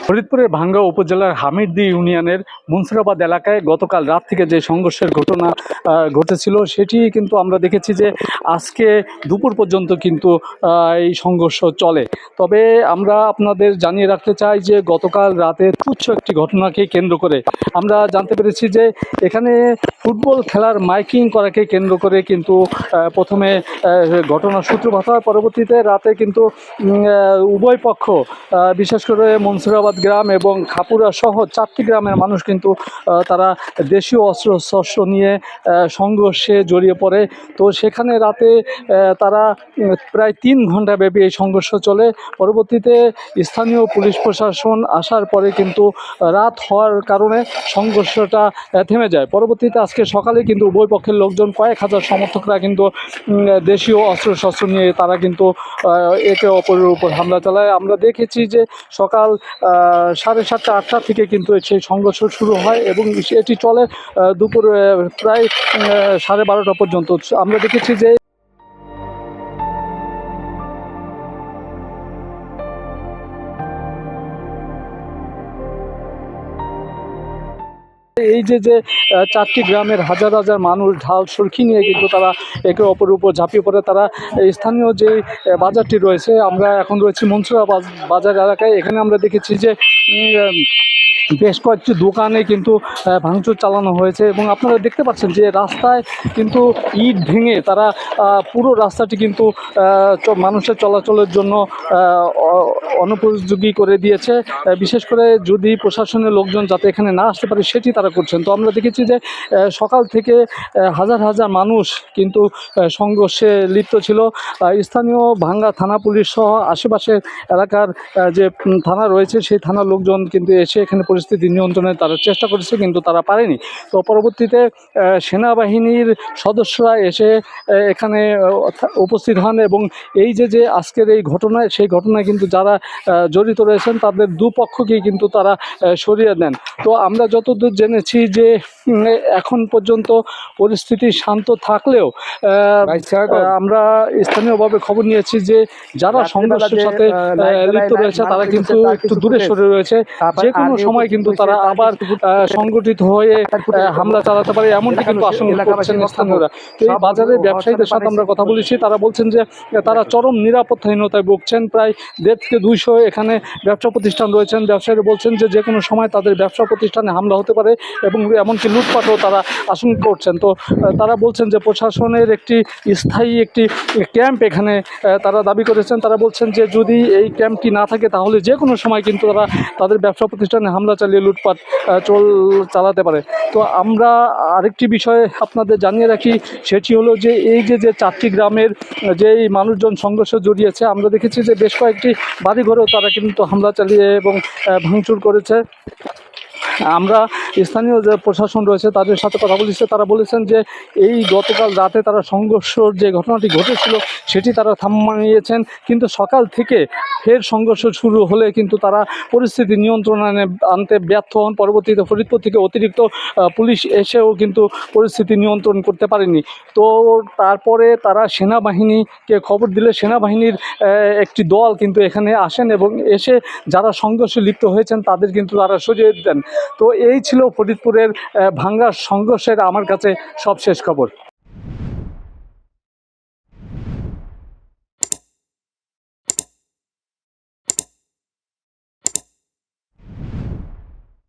ফরিদপুরের ভাঙ্গা উপজেলার হামিরদী ইউনিয়নের মুন্সিরাবাদ এলাকায় গতকাল রাত থেকে যে সংঘর্ষের ঘটনা ঘটেছিল সেটি কিন্তু আমরা দেখেছি যে আজকে দুপুর পর্যন্ত কিন্তু এই সংঘর্ষ চলে। তবে আমরা আপনাদের জানিয়ে রাখতে চাই যে গতকাল রাতে তুচ্ছ একটি ঘটনাকে কেন্দ্র করে আমরা জানতে পেরেছি যে এখানে ফুটবল খেলার মাইকিং করাকে কেন্দ্র করে কিন্তু প্রথমে ঘটনার সূত্রপাত হয়। পরবর্তীতে রাতে কিন্তু উভয় পক্ষ বিশেষ করে মুন্সিরাবাদ গ্রাম এবং খাপুরা সহ 4টি গ্রামের মানুষ কিন্তু তারা দেশীয় অস্ত্রশস্ত্র নিয়ে সংঘর্ষে জড়িয়ে পড়ে। তো সেখানে রাতে তারা প্রায় 3 ঘন্টা ব্যাপী এই সংঘর্ষ চলে। পরবর্তীতে স্থানীয় পুলিশ প্রশাসন আসার পরে কিন্তু রাত হওয়ার কারণে সংঘর্ষটা থেমে যায়। পরবর্তীতে আজকে সকালে কিন্তু উভয় পক্ষের লোকজন কয়েক হাজার সমর্থকরা কিন্তু দেশীয় অস্ত্রশস্ত্র নিয়ে তারা কিন্তু একে অপরের উপর হামলা চালায়। আমরা দেখেছি যে সকাল 7:30 8টা থেকে কিন্তু সেই সংঘর্ষ শুরু হয় এবং এটি চলে দুপুর প্রায় 12:30 পর্যন্ত। আমরা দেখেছি যে এই যে 4টি গ্রামের হাজার হাজার মানুষ ঢাল সুরকি নিয়ে কিন্তু তারা একে অপরের উপর ঝাঁপিয়ে পড়ে। তারা স্থানীয় যে বাজারটি রয়েছে, আমরা এখন রয়েছি মুন্সিরাবাদ বাজার এলাকায়, এখানে আমরা দেখেছি যে বেশ কয়েকটি দোকানে কিন্তু ভাঙচুর চালানো হয়েছে এবং আপনারা দেখতে পাচ্ছেন যে রাস্তায় কিন্তু ইট ভেঙে তারা পুরো রাস্তাটি কিন্তু মানুষের চলাচলের জন্য অনুপযোগী করে দিয়েছে। বিশেষ করে যদি প্রশাসনের লোকজন যাতে এখানে না আসতে পারে সেটি তারা করছেন। তো আমরা দেখেছি যে সকাল থেকে হাজার হাজার মানুষ কিন্তু সংঘর্ষে লিপ্ত ছিল। স্থানীয় ভাঙ্গা থানা পুলিশ সহ আশেপাশের এলাকার যে থানা রয়েছে সেই থানার লোকজন কিন্তু এসে এখানে পরিস্থিতি নিয়ন্ত্রণে তারা চেষ্টা করেছে, কিন্তু তারা পারেনি। তো পরবর্তীতে সেনাবাহিনীর সদস্যরা এসে এখানে উপস্থিত হন এবং এই যে আজকের এই ঘটনায়, সেই ঘটনায় কিন্তু যারা জড়িত রয়েছেন তাদের দুপক্ষকেই কিন্তু তারা সরিয়ে দেন। তো আমরা যতদূর জেনেছি যে এখন পর্যন্ত পরিস্থিতি শান্ত থাকলেও আমরা স্থানীয়ভাবে খবর নিয়েছি যে যারা সংঘর্ষের সাথে লিপ্ত রয়েছে তারা কিন্তু একটু দূরে সরে রয়েছে। যে কোনো সময় কিন্তু তারা আবার সংগঠিত হয়ে হামলা চালাতে পারে এমনটি কিন্তু আশঙ্কা করছেন স্থানীয়রা। তো এই বাজারের ব্যবসায়ীদের সাথে আমরা কথা বলেছি, তারা বলছেন যে তারা চরম নিরাপত্তাহীনতায় ভুগছেন। প্রায় 150 থেকে 200 এখানে ব্যবসা প্রতিষ্ঠান রয়েছেন। ব্যবসায়ীরা বলছেন যে কোনো সময় তাদের ব্যবসা প্রতিষ্ঠানে হামলা হতে পারে এবং এমনকি লুটপাটও তারা আশঙ্কা করছেন। তো তারা বলছেন যে প্রশাসনের একটি স্থায়ী একটি ক্যাম্প এখানে তারা দাবি করেছেন। তারা বলছেন যে যদি এই ক্যাম্পটি না থাকে তাহলে যে কোনো সময় কিন্তু তারা তাদের ব্যবসা প্রতিষ্ঠানে হামলা চালিয়ে লুটপাট চালাতে পারে। তো আমরা আরেকটি বিষয়ে আপনাদের জানিয়ে রাখি, সেটি হলো যে এই যে 4টি গ্রামের যেই মানুষজন সংঘর্ষ জড়িয়েছে, আমরা দেখেছি যে বেশ কয়েকটি বাড়িঘরেও তারা কিন্তু হামলা চালিয়ে এবং ভাঙচুর করেছে। আমরা স্থানীয় যে প্রশাসন রয়েছে তাদের সাথে কথা বলেছি, তারা বলেছেন যে এই গতকাল রাতে তারা সংঘর্ষর যে ঘটনাটি ঘটেছিল সেটি তারা থামিয়েছেন, কিন্তু সকাল থেকে ফের সংঘর্ষ শুরু হলে কিন্তু তারা পরিস্থিতি নিয়ন্ত্রণে আনতে ব্যর্থ হন। পরবর্তীতে ফরিদপুর থেকে অতিরিক্ত পুলিশ এসেও কিন্তু পরিস্থিতি নিয়ন্ত্রণ করতে পারেনি। তো তারপরে তারা সেনাবাহিনীকে খবর দিলে সেনাবাহিনীর একটি দল কিন্তু এখানে আসেন এবং এসে যারা সংঘর্ষে লিপ্ত হয়েছেন তাদের কিন্তু তারা সরিয়ে দেন। তো এই ছিল ফরিদপুরের ভাঙ্গা সংঘর্ষের আমার কাছে সবশেষ খবর।